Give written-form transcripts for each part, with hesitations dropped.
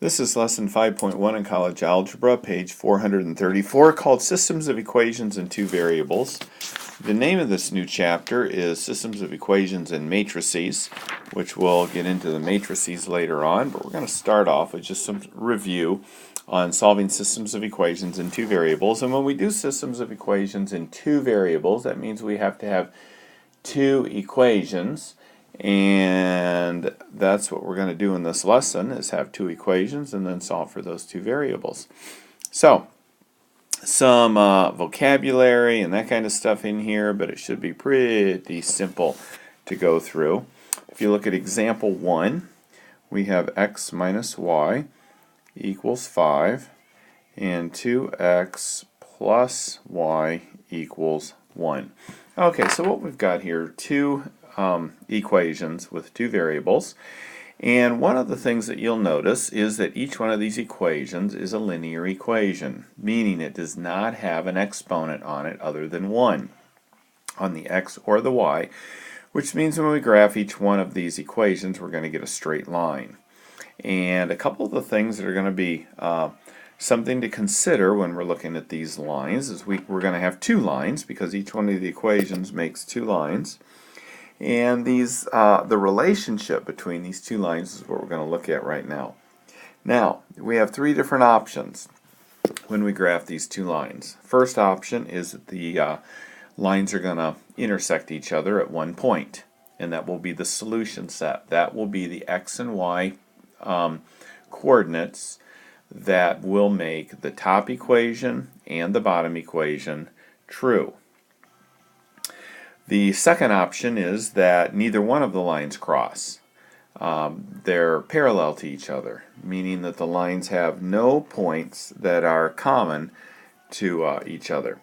This is lesson 5.1 in college algebra, page 434, called Systems of Equations in Two Variables. The name of this new chapter is Systems of Equations in Matrices, which we'll get into the matrices later on, but we're going to start off with just some review on solving systems of equations in two variables. And when we do systems of equations in two variables, that means we have to have two equations. And that's what we're going to do in this lesson, is have two equations and then solve for those two variables. So, some vocabulary and that kind of stuff in here, but it should be pretty simple to go through. If you look at example 1, we have x minus y equals 5 and 2x plus y equals 1. Okay, so what we've got here, two equations with two variables, and one of the things that you'll notice is that each one of these equations is a linear equation, meaning it does not have an exponent on it other than 1 on the x or the y, which means when we graph each one of these equations we're going to get a straight line. And a couple of the things that are going to be something to consider when we're looking at these lines is we're going to have two lines because each one of the equations makes two lines. And these, the relationship between these two lines is what we're going to look at right now. Now, we have three different options when we graph these two lines. First option is that the lines are going to intersect each other at one point, and that will be the solution set. That will be the x and y coordinates that will make the top equation and the bottom equation true. The second option is that neither one of the lines cross. They're parallel to each other, meaning that the lines have no points that are common to each other.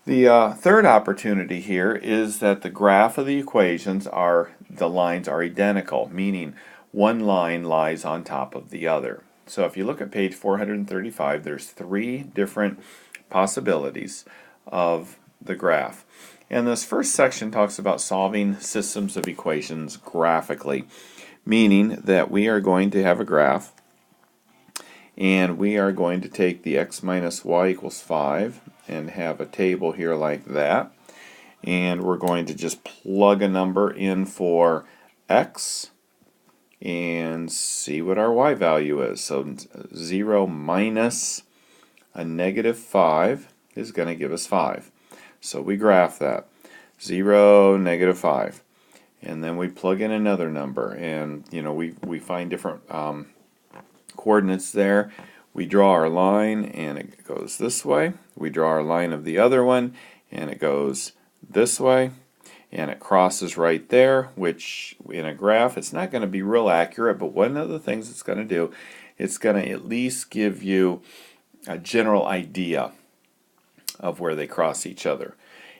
The third opportunity here is that the graph of the equations the lines are identical, meaning one line lies on top of the other. So if you look at page 435, there's three different possibilities of the graph. And this first section talks about solving systems of equations graphically, meaning that we are going to have a graph and we are going to take the x minus y equals 5 and have a table here like that, and we're going to just plug a number in for x and see what our y value is. So 0 minus a negative 5 is going to give us 5. So we graph that, 0, negative 5, and then we plug in another number, and we find different coordinates there. We draw our line and it goes this way. We draw our line of the other one and it goes this way, and it crosses right there, which in a graph it's not going to be real accurate, but one of the things it's going to do, it's going to at least give you a general idea of where they cross each other.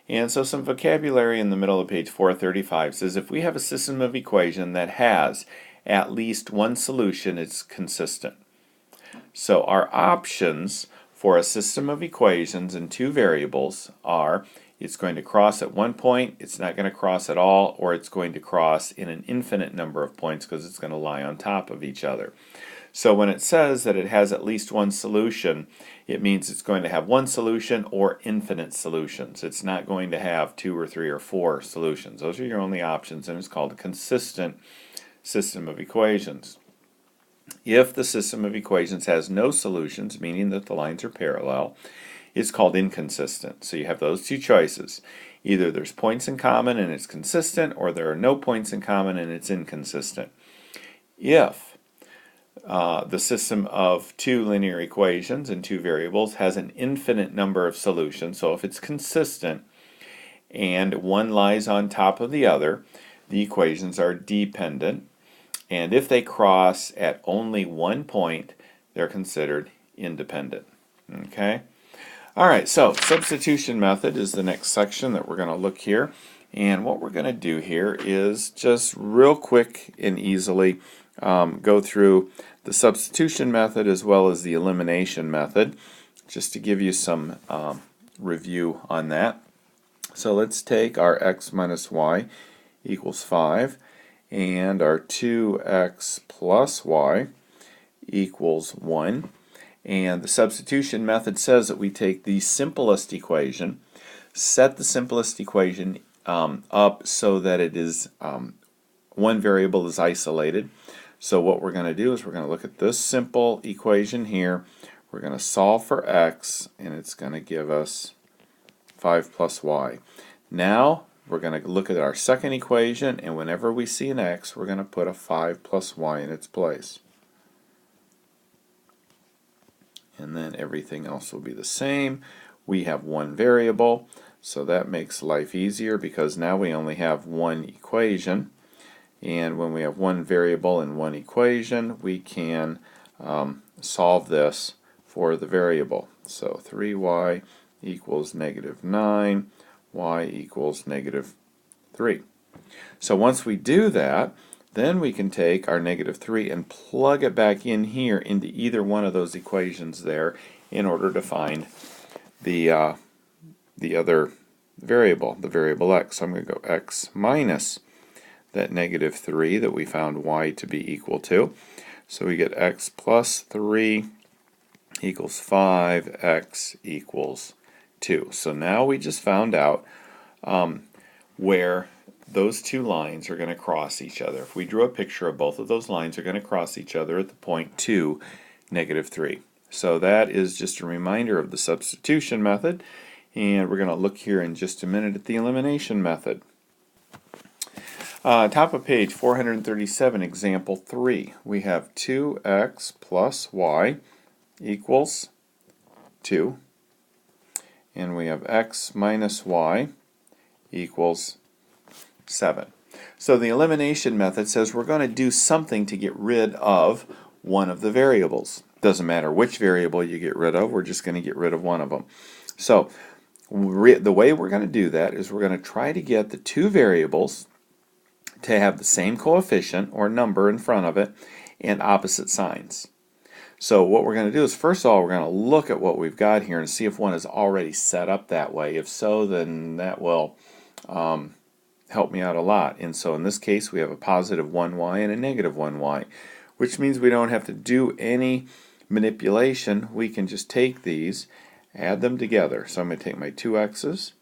And so some vocabulary in the middle of page 435 says if we have a system of equation that has at least one solution, it's consistent. So our options for a system of equations in two variables are it's going to cross at one point, it's not going to cross at all, or it's going to cross in an infinite number of points because it's going to lie on top of each other. So when it says that it has at least one solution, it means it's going to have one solution or infinite solutions. It's not going to have 2 or 3 or 4 solutions. Those are your only options, and it's called a consistent system of equations. If the system of equations has no solutions, meaning that the lines are parallel, it's called inconsistent. So you have those two choices. Either there's points in common and it's consistent, or there are no points in common and it's inconsistent. If the system of two linear equations in two variables has an infinite number of solutions, so if it's consistent and one lies on top of the other, the equations are dependent, and if they cross at only one point, they're considered independent. Okay? Alright, so substitution method is the next section that we're going to look here, and what we're going to do here is just real quick and easily go through the substitution method as well as the elimination method, just to give you some review on that. So let's take our x minus y equals 5 and our 2x plus y equals 1. And the substitution method says that we take the simplest equation, set the simplest equation up so that it is one variable is isolated. So what we're going to do is we're going to look at this simple equation here. We're going to solve for x, and it's going to give us 5 plus y. Now we're going to look at our second equation, and whenever we see an x, we're going to put a 5 plus y in its place. And then everything else will be the same. We have one variable, so that makes life easier because now we only have one equation. And when we have one variable and one equation, we can solve this for the variable. So 3y equals negative 9, y equals negative 3. So once we do that, then we can take our negative 3 and plug it back in here into either one of those equations there in order to find the other variable, the variable x. So I'm going to go x minus that negative 3 that we found y to be equal to. So we get x plus 3 equals 5, x equals 2. So now we just found out where those two lines are going to cross each other. If we drew a picture of both of those lines are going to cross each other at the point 2, negative 3. So that is just a reminder of the substitution method, and we're going to look here in just a minute at the elimination method. Top of page 437, example 3. We have 2x plus y equals 2, and we have x minus y equals 7. So the elimination method says we're going to do something to get rid of one of the variables. Doesn't matter which variable you get rid of, we're just going to get rid of one of them. So the way we're going to do that is we're going to try to get the two variables to have the same coefficient or number in front of it and opposite signs. So what we're going to do is, first of all, we're going to look at what we've got here and see if one is already set up that way. If so, then that will help me out a lot. And so in this case, we have a positive 1y and a negative 1y, which means we don't have to do any manipulation. We can just take these, add them together. So I'm going to take my two x's,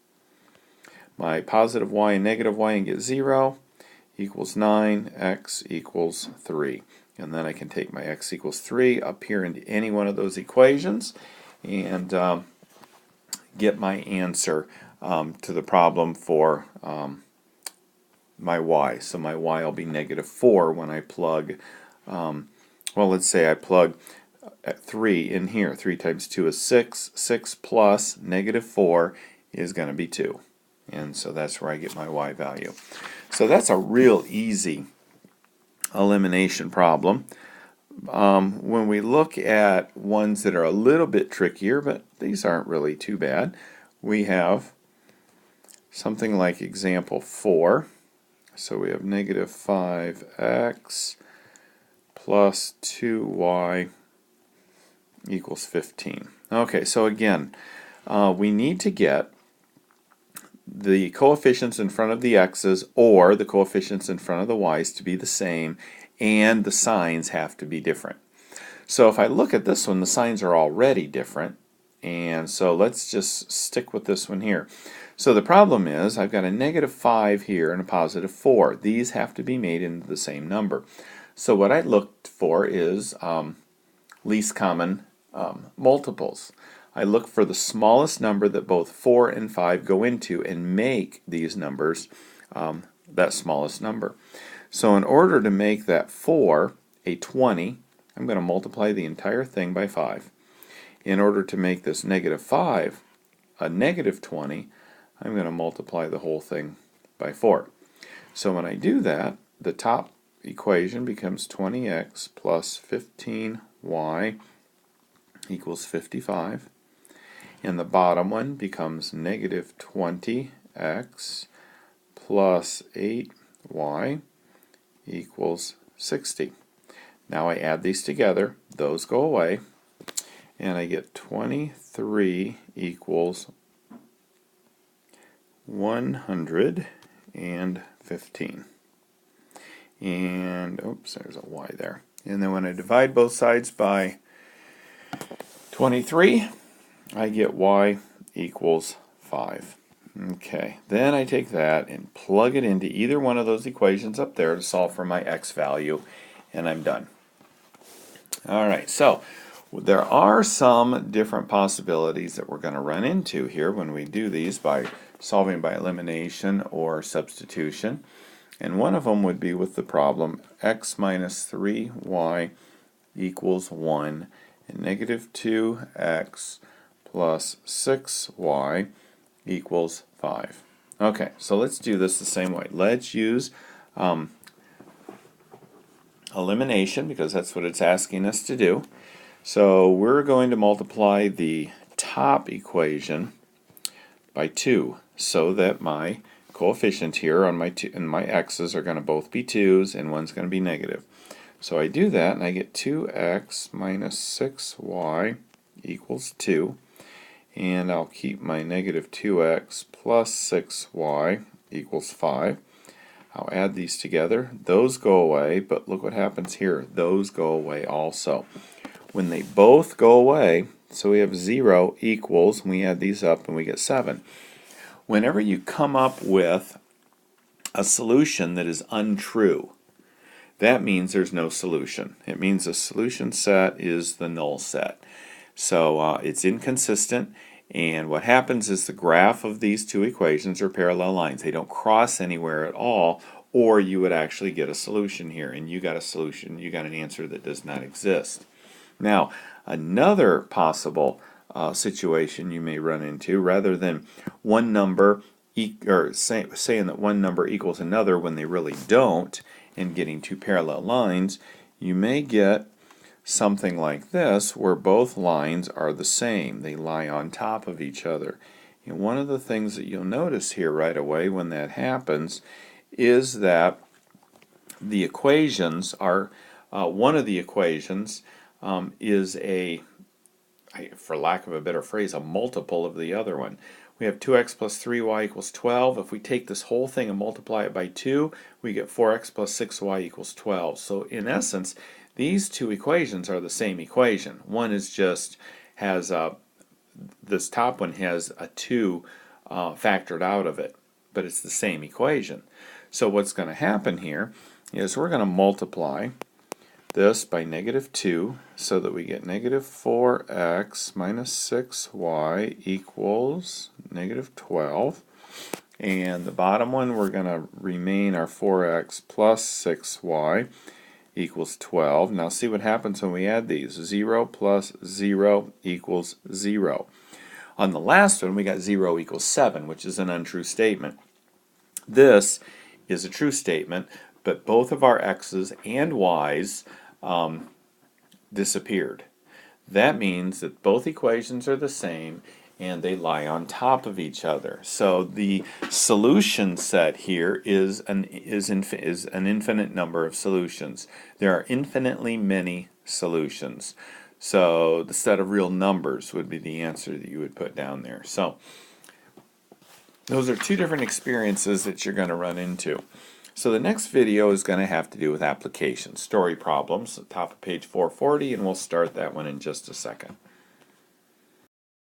my positive y and negative y, and get 0 equals 9, x equals 3. And then I can take my x equals 3 up here into any one of those equations and get my answer to the problem for my y. So my y will be negative 4 when I plug, well, let's say I plug 3 in here. 3 times 2 is 6. 6 plus negative 4 is going to be 2. And so that's where I get my y value. So that's a real easy elimination problem. When we look at ones that are a little bit trickier, but these aren't really too bad, we have something like example 4. So we have negative 5x plus 2y equals 15. Okay, so again, we need to get the coefficients in front of the x's or the coefficients in front of the y's to be the same, and the signs have to be different. So if I look at this one, the signs are already different, and so let's just stick with this one here. So the problem is I've got a negative 5 here and a positive 4. These have to be made into the same number. So what I looked for is least common multiples. I look for the smallest number that both 4 and 5 go into and make these numbers that smallest number. So in order to make that 4 a 20, I'm going to multiply the entire thing by 5. In order to make this negative 5 a negative 20, I'm going to multiply the whole thing by 4. So when I do that, the top equation becomes 20x plus 15y equals 55. And the bottom one becomes negative 20x plus 8y equals 60. Now I add these together, those go away, and I get 23 equals 115. And, oops, there's a y there. And then when I divide both sides by 23, I get y equals 5. Okay, then I take that and plug it into either one of those equations up there to solve for my x value, and I'm done. Alright, so there are some different possibilities that we're going to run into here when we do these by solving by elimination or substitution. And one of them would be with the problem x minus 3y equals 1 and negative 2x plus 6y equals 5. Okay, so let's do this the same way. Let's use elimination because that's what it's asking us to do. So we're going to multiply the top equation by 2 so that my coefficient here on my x's are going to both be 2's and one's going to be negative. So I do that and I get 2x minus 6y equals 2. And I'll keep my negative 2x plus 6y equals 5. I'll add these together. Those go away, but look what happens here. Those go away also. When they both go away, so we have 0 equals, and we add these up and we get 7. Whenever you come up with a solution that is untrue, that means there's no solution. It means the solution set is the null set. So it's inconsistent, and what happens is the graph of these two equations are parallel lines. They don't cross anywhere at all, or you would actually get a solution here, and you got a solution, you got an answer that does not exist. Now, another possible situation you may run into, rather than one number saying that one number equals another when they really don't, and getting two parallel lines, you may get something like this where both lines are the same. They lie on top of each other. And one of the things that you'll notice here right away when that happens is that the equations are, one of the equations is a, for lack of a better phrase, a multiple of the other one. We have 2x plus 3y equals 12. If we take this whole thing and multiply it by 2, we get 4x plus 6y equals 12. So in essence, these two equations are the same equation. One is just has this top one has a 2 factored out of it, but it's the same equation. So what's going to happen here is we're going to multiply this by negative 2 so that we get negative 4x minus 6y equals negative 12. And the bottom one we're going to remain our 4x plus 6y equals 12. Now see what happens when we add these. 0 plus 0 equals 0. On the last one we got 0 equals 7, which is an untrue statement. This is a true statement, but both of our x's and y's disappeared. That means that both equations are the same and they lie on top of each other. So the solution set here is an infinite number of solutions. There are infinitely many solutions. So the set of real numbers would be the answer that you would put down there. So those are two different experiences that you're going to run into. So the next video is going to have to do with applications, story problems, at the top of page 440, and we'll start that one in just a second.